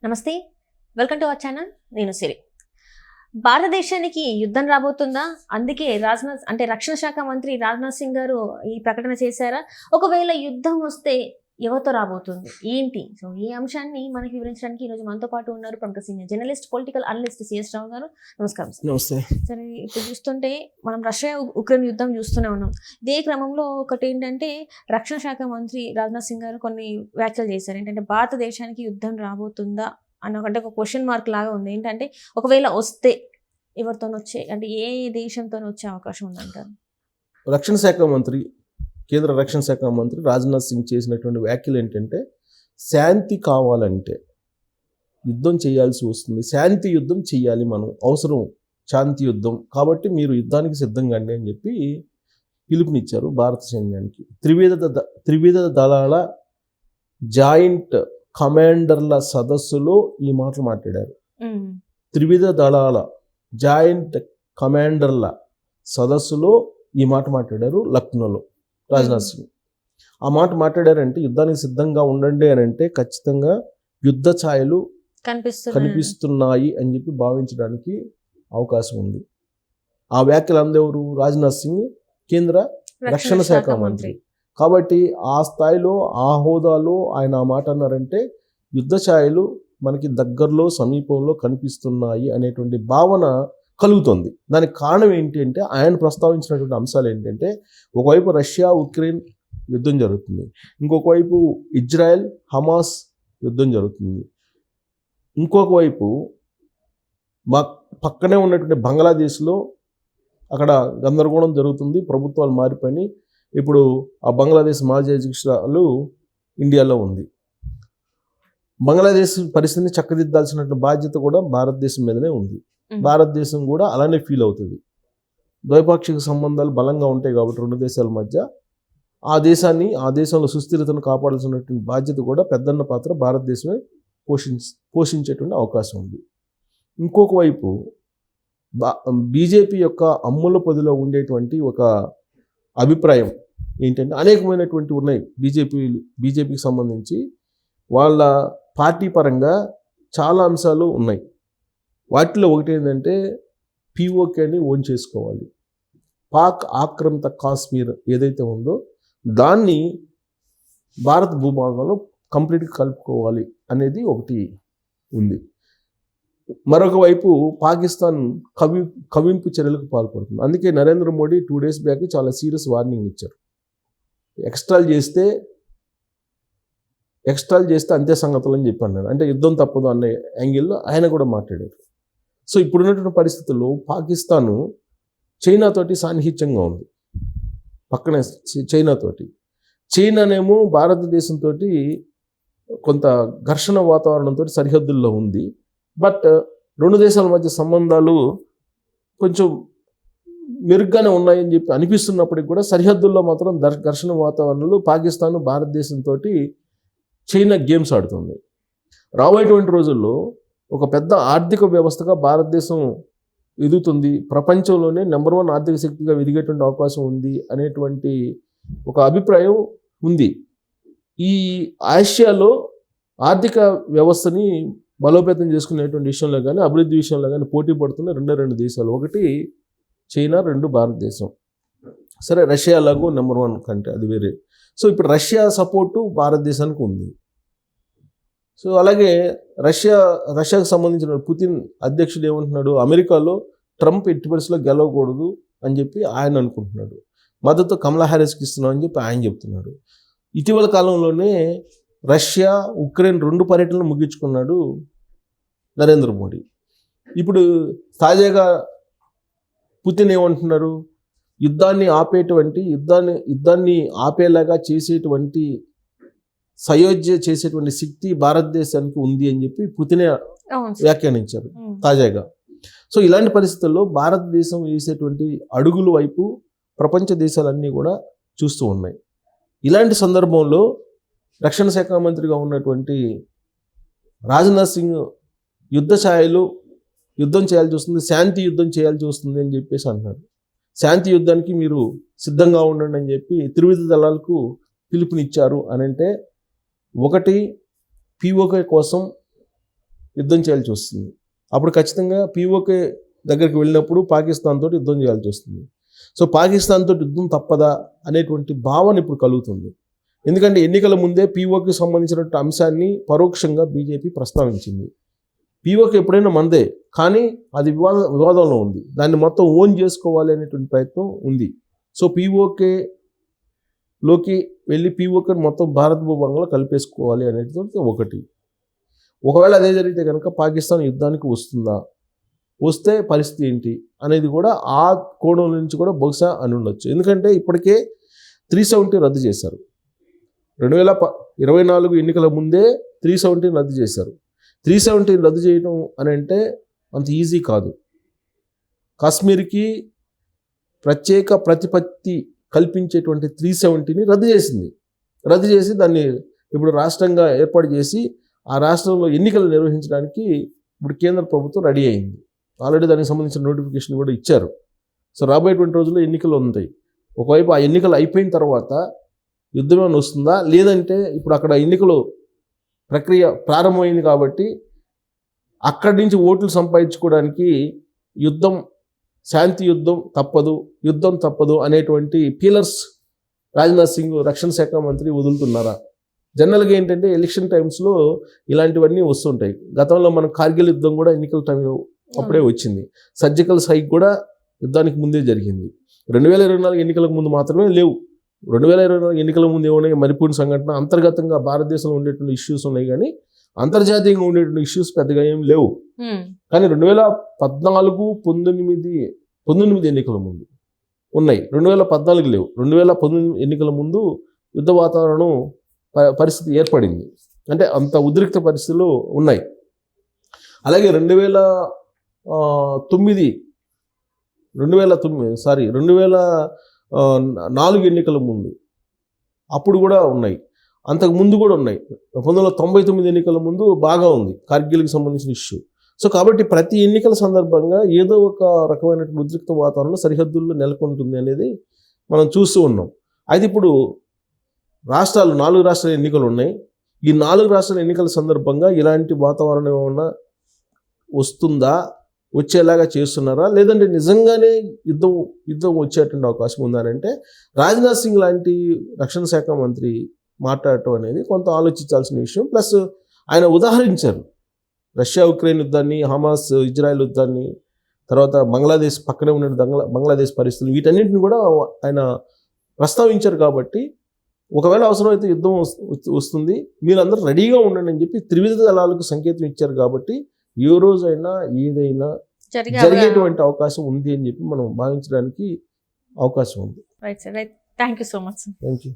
నమస్తే, welcome to our channel. నేను సిరి. భారతదేశానికి యుద్ధం రాబోతుందా? అందుకే రక్షణ శాఖ మంత్రి రాజ్నాథ్ సింగ్ గారు ఈ ప్రకటన చేశారా? ఒకవేళ యుద్ధం వస్తే ఎవరితో రాబోతుంది ఏంటి? సో ఈ అంశాన్ని మనకి వివరించడానికి ఈరోజు మనతో పాటు ఉన్నారు ప్రముఖ senior journalist, political analyst CS Rao garu. నమస్కారం సార్. నమస్తే. సరే, ఇప్పుడు చూస్తుంటే మనం రష్యా ఉక్రెయిన్ యుద్ధం చూస్తూనే ఉన్నాం. ఇదే క్రమంలో ఒకటి ఏంటంటే రక్షణ శాఖ మంత్రి రాజ్నాథ్ సింగ్ గారు కొన్ని వ్యాఖ్యలు చేశారు. ఏంటంటే భారతదేశానికి యుద్ధం రాబోతుందా అంటే ఒక క్వశ్చన్ మార్క్ లాగా ఉంది. ఏంటంటే ఒకవేళ వస్తే ఎవరితో వచ్చే, అంటే ఏ దేశంతో వచ్చే అవకాశం ఉందంటారు? రక్షణ శాఖ మంత్రి, కేంద్ర రక్షణ శాఖ మంత్రి రాజ్నాథ్ సింగ్ చేసినటువంటి వ్యాఖ్యలు ఏంటంటే, శాంతి కావాలంటే యుద్ధం చేయాల్సి వస్తుంది, శాంతి యుద్ధం చేయాలి, మనం అవసరం శాంతి యుద్ధం, కాబట్టి మీరు యుద్ధానికి సిద్ధంగా అండి అని చెప్పి పిలుపునిచ్చారు భారత సైన్యానికి. త్రివిధ దళాల జాయింట్ కమాండర్ల సదస్సులో ఈ మాటలు మాట్లాడారు. త్రివిధ దళాల జాయింట్ కమాండర్ల సదస్సులో ఈ మాట మాట్లాడారు లక్నోలో రాజ్నాథ్ సింగ్. ఆ మాట మాట్లాడారంటే యుద్ధానికి సిద్ధంగా ఉండండి అని అంటే ఖచ్చితంగా యుద్ధ ఛాయలు కనిపిస్తున్నాయి అని చెప్పి భావించడానికి అవకాశం ఉంది. ఆ వ్యాఖ్యలు అందెవరు? రాజ్నాథ్ సింగ్, కేంద్ర రక్షణ శాఖ మంత్రి. కాబట్టి ఆ స్థాయిలో, ఆ హోదాలో ఆయన ఆ మాట అన్నారంటే యుద్ధ ఛాయలు మనకి దగ్గరలో, సమీపంలో కనిపిస్తున్నాయి అనేటువంటి భావన కలుగుతుంది. దానికి కారణం ఏంటి అంటే, ఆయన ప్రస్తావించినటువంటి అంశాలు ఏంటంటే, ఒకవైపు రష్యా ఉక్రెయిన్ యుద్ధం జరుగుతుంది, ఇంకొక వైపు ఇజ్రాయెల్ హమాస్ యుద్ధం జరుగుతుంది, ఇంకొక వైపు పక్కనే ఉన్నటువంటి బంగ్లాదేశ్లో అక్కడ గందరగోళం జరుగుతుంది, ప్రభుత్వాలు మారిపోయి ఇప్పుడు ఆ బంగ్లాదేశ్ మాజీ అధ్యక్షురాలు ఇండియాలో ఉంది. బంగ్లాదేశ్ పరిస్థితిని చక్కదిద్దాల్సినటువంటి బాధ్యత కూడా భారతదేశం మీదనే ఉంది. భారతదేశం కూడా అలానే ఫీల్ అవుతుంది. ద్వైపాక్షిక సంబంధాలు బలంగా ఉంటాయి కాబట్టి రెండు దేశాల మధ్య ఆ దేశంలో సుస్థిరతను కాపాడాల్సినటువంటి బాధ్యత కూడా పెద్దన్న పాత్ర భారతదేశమే పోషించేటువంటి అవకాశం ఉంది. ఇంకొక వైపు బీజేపీ యొక్క అమ్ముల పొదిలో ఉండేటువంటి ఒక అభిప్రాయం ఏంటంటే, అనేకమైనటువంటి ఉన్నాయి బీజేపీకి సంబంధించి వాళ్ళ పార్టీ పరంగా చాలా అంశాలు ఉన్నాయి. వాటిలో ఒకటి ఏంటంటే పిఓకేని ఓన్ చేసుకోవాలి, పాక్ ఆక్రమిత కాశ్మీర్ ఏదైతే ఉందో దాన్ని భారత భూభాగంలో కంప్లీట్గా కలుపుకోవాలి అనేది ఒకటి ఉంది. మరొక వైపు పాకిస్తాన్ కవింపు చర్యలకు పాల్పడుతుంది. అందుకే నరేంద్ర మోడీ 2 days బ్యాక్ చాలా సీరియస్ వార్నింగ్ ఇచ్చారు. ఎక్స్ట్రాల్ చేస్తే అంతే సంగతులు అని చెప్పి అన్నారు. అంటే యుద్ధం తప్పదు అనే యాంగిల్లో ఆయన కూడా మాట్లాడారు. సో ఇప్పుడున్నటువంటి పరిస్థితుల్లో పాకిస్తాను చైనాతోటి సాన్నిహిత్యంగా ఉంది, పక్కనే చైనానేమో భారతదేశంతో కొంత ఘర్షణ వాతావరణంతో సరిహద్దుల్లో ఉంది. బట్ రెండు దేశాల మధ్య సంబంధాలు కొంచెం మెరుగ్గానే ఉన్నాయని చెప్పి అనిపిస్తున్నప్పటికీ కూడా సరిహద్దుల్లో మాత్రం ఘర్షణ వాతావరణంలో పాకిస్తాన్ భారతదేశంతో చైనా గేమ్స్ ఆడుతుంది. రాబోయేటువంటి రోజుల్లో ఒక పెద్ద ఆర్థిక వ్యవస్థగా భారతదేశం ఎదుగుతుంది, ప్రపంచంలోనే నెంబర్ 1 ఆర్థిక శక్తిగా ఎదిగేటువంటి అవకాశం ఉంది అనేటువంటి ఒక అభిప్రాయం ఉంది. ఈ ఆసియాలో ఆర్థిక వ్యవస్థని బలోపేతం చేసుకునేటువంటి విషయంలో కానీ, అభివృద్ధి విషయంలో కానీ పోటీ పడుతున్న రెండు దేశాలు, ఒకటి చైనా, 2 భారతదేశం. సరే, రష్యా లాగో నెంబర్ 1 కంటే అది వేరే. సో ఇప్పుడు రష్యా సపోర్టు భారతదేశానికి ఉంది. సో అలాగే రష్యాకు సంబంధించిన పుతిన్ అధ్యక్షుడు ఏమంటున్నాడు, అమెరికాలో ట్రంప్ ఎట్టి పరిస్థితుల్లో గెలవకూడదు అని చెప్పి ఆయన అనుకుంటున్నాడు, మద్దతు కమలా హ్యారిస్కి ఇస్తున్నాం అని చెప్పి ఆయన చెప్తున్నాడు. ఇటీవల కాలంలోనే రష్యా ఉక్రెయిన్ 2 పర్యటనలు ముగించుకున్నాడు నరేంద్ర మోడీ. ఇప్పుడు తాజాగా పుతిన్ ఏమంటున్నారు, యుద్ధాన్ని ఆపేలాగా చేసేటువంటి సయోధ్య చేసేటువంటి శక్తి భారతదేశానికి ఉంది అని చెప్పి పుతినే వ్యాఖ్యానించారు తాజాగా. సో ఇలాంటి పరిస్థితుల్లో భారతదేశం వేసేటువంటి అడుగుల వైపు ప్రపంచ దేశాలన్నీ కూడా చూస్తూ ఉన్నాయి. ఇలాంటి సందర్భంలో రక్షణ శాఖ మంత్రిగా ఉన్నటువంటి రాజ్నాథ్ సింగ్ యుద్ధం చేయాల్సి వస్తుంది, శాంతి యుద్ధం చేయాల్సి వస్తుంది అని చెప్పేసి అంటున్నారు. శాంతి యుద్ధానికి మీరు సిద్ధంగా ఉండండి అని చెప్పి త్రివిధ దళాలకు పిలుపునిచ్చారు అని అంటే, ఒకటి పిఓకే కోసం యుద్ధం చేయాల్సి వస్తుంది. అప్పుడు ఖచ్చితంగా పీఓకే దగ్గరికి వెళ్ళినప్పుడు పాకిస్తాన్ తోటి యుద్ధం చేయాల్సి వస్తుంది. సో పాకిస్తాన్ తోటి యుద్ధం తప్పదా అనేటువంటి భావన ఇప్పుడు కలుగుతుంది. ఎందుకంటే ఎన్నికల ముందే పీఓకి సంబంధించినటువంటి అంశాన్ని పరోక్షంగా బీజేపీ ప్రస్తావించింది. పీఓకి ఎప్పుడైనా మనదే, కానీ అది వివాదంలో ఉంది. దాన్ని మొత్తం ఓన్ చేసుకోవాలి అనేటువంటి ప్రయత్నం ఉంది. సో పీఓకేలోకి వెళ్ళి పీఓకేని మొత్తం భారత భూభాగంలో కలిపేసుకోవాలి అనేది ఒకటి. ఒకవేళ అదే జరిగితే కనుక పాకిస్తాన్ యుద్ధానికి వస్తుందా, వస్తే పరిస్థితి ఏంటి అనేది కూడా ఆ కోణం నుంచి కూడా బహుశా అని ఉండొచ్చు. ఎందుకంటే ఇప్పటికే 370 రద్దు చేశారు. 2024 ఎన్నికల ముందే 370 రద్దు చేశారు. 370 రద్దు చేయడం అని అంటే అంత ఈజీ కాదు. కాశ్మీర్కి ప్రత్యేక ప్రతిపత్తి కల్పించేటువంటి 370ని రద్దు చేసింది. రద్దు చేసి దాన్ని ఇప్పుడు రాష్ట్రంగా ఏర్పాటు చేసి ఆ రాష్ట్రంలో ఎన్నికలు నిర్వహించడానికి ఇప్పుడు కేంద్ర ప్రభుత్వం రెడీ అయింది. ఆల్రెడీ దానికి సంబంధించిన నోటిఫికేషన్ కూడా ఇచ్చారు. సో రాబోయేటువంటి రోజుల్లో ఎన్నికలు ఉంటాయి. ఒకవైపు ఆ ఎన్నికలు అయిపోయిన తర్వాత యుద్ధం ఏమైనా వస్తుందా, లేదంటే ఇప్పుడు అక్కడ ఎన్నికలు ప్రక్రియ ప్రారంభమైంది కాబట్టి అక్కడి నుంచి ఓట్లు సంపాదించుకోవడానికి యుద్ధం, శాంతి యుద్ధం తప్పదు అనేటువంటి పీలర్స్ రాజ్నాథ్ సింగ్ రక్షణ శాఖ మంత్రి వదులుతున్నారా? జనరల్గా ఏంటంటే ఎలక్షన్ టైమ్స్లో ఇలాంటివన్నీ వస్తుంటాయి. గతంలో మనం కార్గిల్ యుద్ధం కూడా ఎన్నికల టైం అప్పుడే వచ్చింది. సర్జికల్ స్ట్రైక్ కూడా యుద్ధానికి ముందే జరిగింది. 2024 ఎన్నికలకు ముందు మాత్రమే లేవు. 2024 ఎన్నికల ముందు ఏమున్నాయి? మణిపూర్ సంఘటన, అంతర్గతంగా భారతదేశంలో ఉండేటువంటి ఇష్యూస్ ఉన్నాయి, కానీ అంతర్జాతీయంగా ఉండేటువంటి ఇష్యూస్ పెద్దగా ఏం లేవు. కానీ 2014-19 ఎన్నికల ముందు ఉన్నాయి, 2014 లేవు. 2019 ఎన్నికల ముందు యుద్ధ వాతావరణం పరిస్థితి ఏర్పడింది. అంటే అంత ఉద్రిక్త పరిస్థితులు ఉన్నాయి. అలాగే 2004 ఎన్నికల ముందు అప్పుడు కూడా ఉన్నాయి, అంతకు ముందు కూడా ఉన్నాయి. 1999 ఎన్నికల ముందు బాగా ఉంది కార్గిల్కి సంబంధించిన ఇష్యూ. సో కాబట్టి ప్రతి ఎన్నికల సందర్భంగా ఏదో ఒక రకమైన ఉద్రిక్త వాతావరణం సరిహద్దుల్లో నెలకొంటుంది అనేది మనం చూస్తూ ఉన్నాం. అయితే ఇప్పుడు 4 రాష్ట్రాల ఎన్నికలు ఉన్నాయి. ఈ 4 రాష్ట్రాల ఎన్నికల సందర్భంగా ఇలాంటి వాతావరణం ఏమన్నా వస్తుందా, వచ్చేలాగా చేస్తున్నారా, లేదంటే నిజంగానే యుద్ధం వచ్చేటువంటి అవకాశం ఉందా అంటే రాజ్నాథ్ సింగ్ లాంటి రక్షణ శాఖ మంత్రి మాట్లాడటం అనేది కొంత ఆలోచించాల్సిన విషయం. ప్లస్ ఆయన ఉదాహరించారు రష్యా ఉక్రెయిన్ యుద్ధాన్ని, హమాస్ ఇజ్రాయెల్ యుద్ధాన్ని, తర్వాత బంగ్లాదేశ్ పక్కనే ఉన్న బంగ్లాదేశ్ పరిస్థితులు, వీటన్నింటిని కూడా ఆయన ప్రస్తావించారు. కాబట్టి ఒకవేళ అవసరమైతే యుద్ధం వస్తుంది, మీరందరూ రెడీగా ఉండండి అని చెప్పి త్రివిధ దళాలకు సంకేతం ఇచ్చారు. కాబట్టి ఏ రోజైనా ఏదైనా జరిగేటువంటి అవకాశం ఉంది అని చెప్పి మనం భావించడానికి అవకాశం ఉంది. Right sir, right. Thank you so much. Thank you.